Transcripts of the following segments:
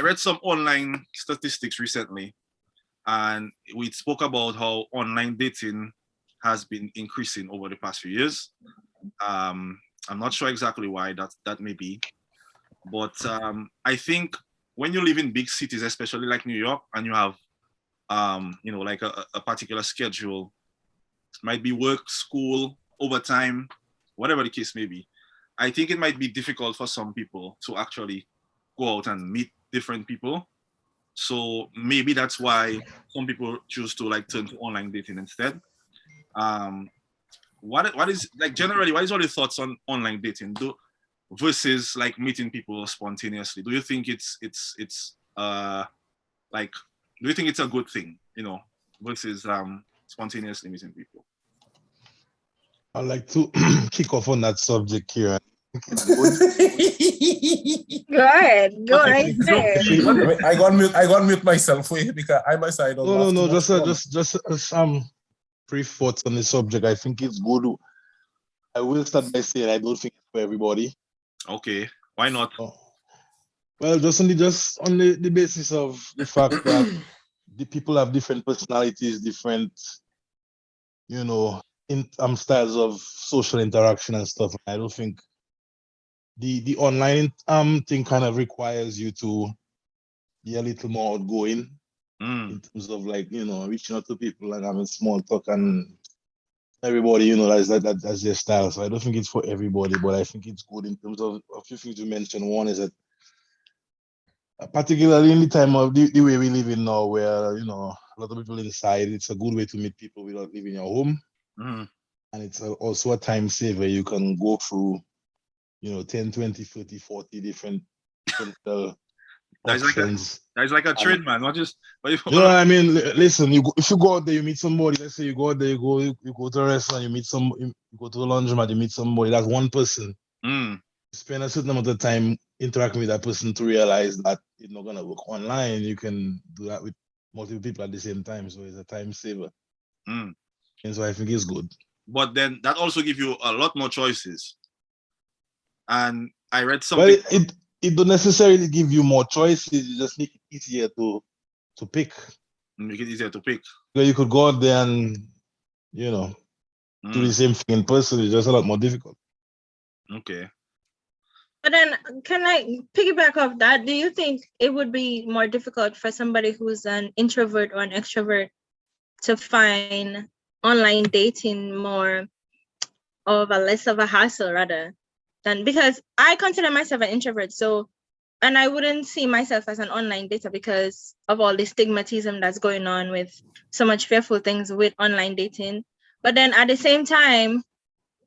I read some online statistics recently, and we spoke about how online dating has been increasing over the past few years. I'm not sure exactly why that may be, but I think when you live in big cities, especially like New York, and you have like a particular schedule, might be work, school, overtime, whatever the case may be. I think it might be difficult for some people to actually go out and meet different people. So maybe that's why some people choose to like turn to online dating instead. Um, what is like generally? What is all your thoughts on online dating versus like meeting people spontaneously? Do you think it's like do you think it's a good thing, versus spontaneously meeting people? I'd like to kick off on that subject here. Go right there. I got mute myself for you because I myself don't have No. too much Just some brief thoughts on the subject. I think it's good. I will start by saying I don't think it's for everybody. Okay, why not? Well, just on the basis of the fact that the people have different personalities, different, styles of social interaction and stuff. I don't think the online thing kind of requires you to be a little more outgoing in terms of like, reaching out to people and having small talk, and everybody, that's their style. So I don't think it's for everybody, but I think it's good in terms of a few things you mentioned. One is that particularly in the time of the way we live in now, where, a lot of people inside, it's a good way to meet people without leaving your home. And it's also a time saver. You can go through 10, 20, 30, 40 different options. That's like a trade, man. Not just. I mean, listen. If you go out there, you meet somebody. Let's say you go out there, you go to a restaurant, you go to a laundromat, you meet somebody. That's one person. Spend a certain amount of time interacting with that person to realize that it's not gonna work online. You can do that with multiple people at the same time, so it's a time saver. And so I think it's good. But then that also gives you a lot more choices. And I read something. Well, it don't necessarily give you more choices. You just make it easier to pick. Make it easier to pick. So you could go out there and do the same thing in person. It's just a lot more difficult. Okay. But then, can I piggyback off that? Do you think it would be more difficult for somebody who's an introvert or an extrovert to find online dating more of a less of a hassle rather than, because I consider myself an introvert, and I wouldn't see myself as an online dater because of all the stigmatism that's going on with so much fearful things with online dating. But then at the same time,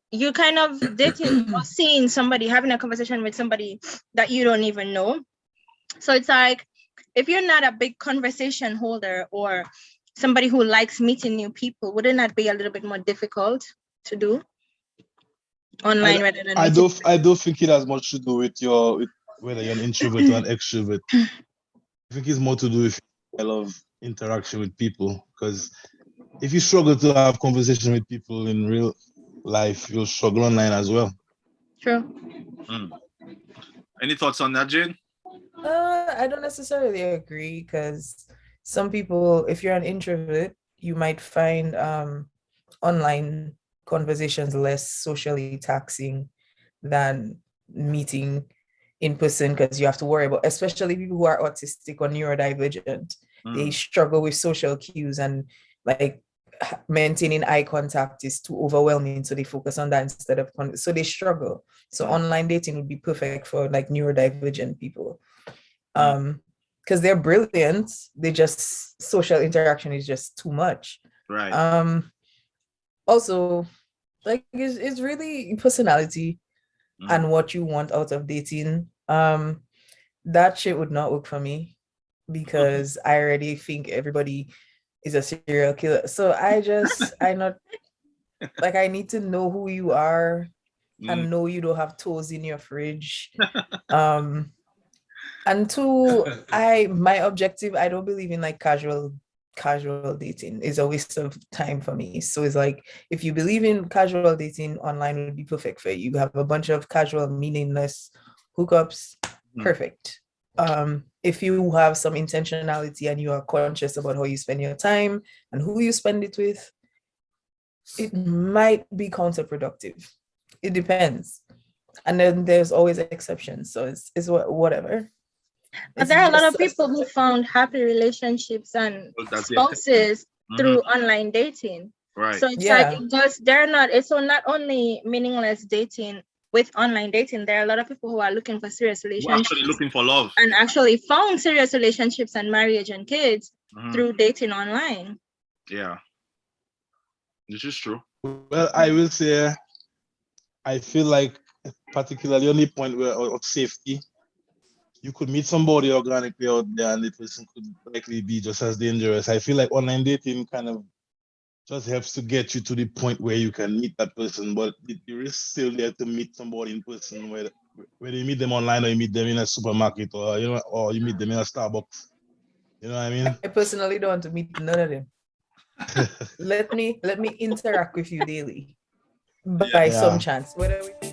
you kind of dating or seeing somebody, having a conversation with somebody that you don't even know. So it's like, if you're not a big conversation holder or somebody who likes meeting new people, wouldn't that be a little bit more difficult to do online rather than? I don't think it has much to do with whether you're an introvert or an extrovert. I think it's more to do with I love interaction with people, because if you struggle to have conversation with people in real life, you'll struggle online as well. True. Any thoughts on that, Jane? I don't necessarily agree, because some people, if you're an introvert, you might find online conversations less socially taxing than meeting in person, because you have to worry about, especially people who are autistic or neurodivergent, they struggle with social cues, and like maintaining eye contact is too overwhelming, so they focus on that instead of so they struggle. So online dating would be perfect for like neurodivergent people, because they're brilliant, they just, social interaction is just too much, right? Also, like it's really personality and what you want out of dating. That shit would not work for me, because I already think everybody is a serial killer. So I not like, I need to know who you are and know you don't have toes in your fridge. And two, my objective, I don't believe in like casual dating. Is a waste of time for me. So it's like, if you believe in casual dating, online would be perfect for you. You have a bunch of casual, meaningless hookups, perfect. if you have some intentionality and you are conscious about how you spend your time and who you spend it with, it might be counterproductive. It depends. And then there's always exceptions. So it's whatever. But there are a lot of people who found happy relationships and spouses through online dating. Right. So it's like it's not only meaningless dating with online dating. There are a lot of people who are looking for serious relationships. Actually looking for love. And actually found serious relationships and marriage and kids through dating online. Yeah. This is true. Well, I will say, I feel like, particularly on the point where of safety, you could meet somebody organically out there and the person could likely be just as dangerous. I feel like online dating kind of just helps to get you to the point where you can meet that person, but the risk still there to meet somebody in person, whether you meet them online or you meet them in a supermarket or or you meet them in a Starbucks. You know what I mean? I personally don't want to meet none of them. let me interact with you daily by some chance. Whether we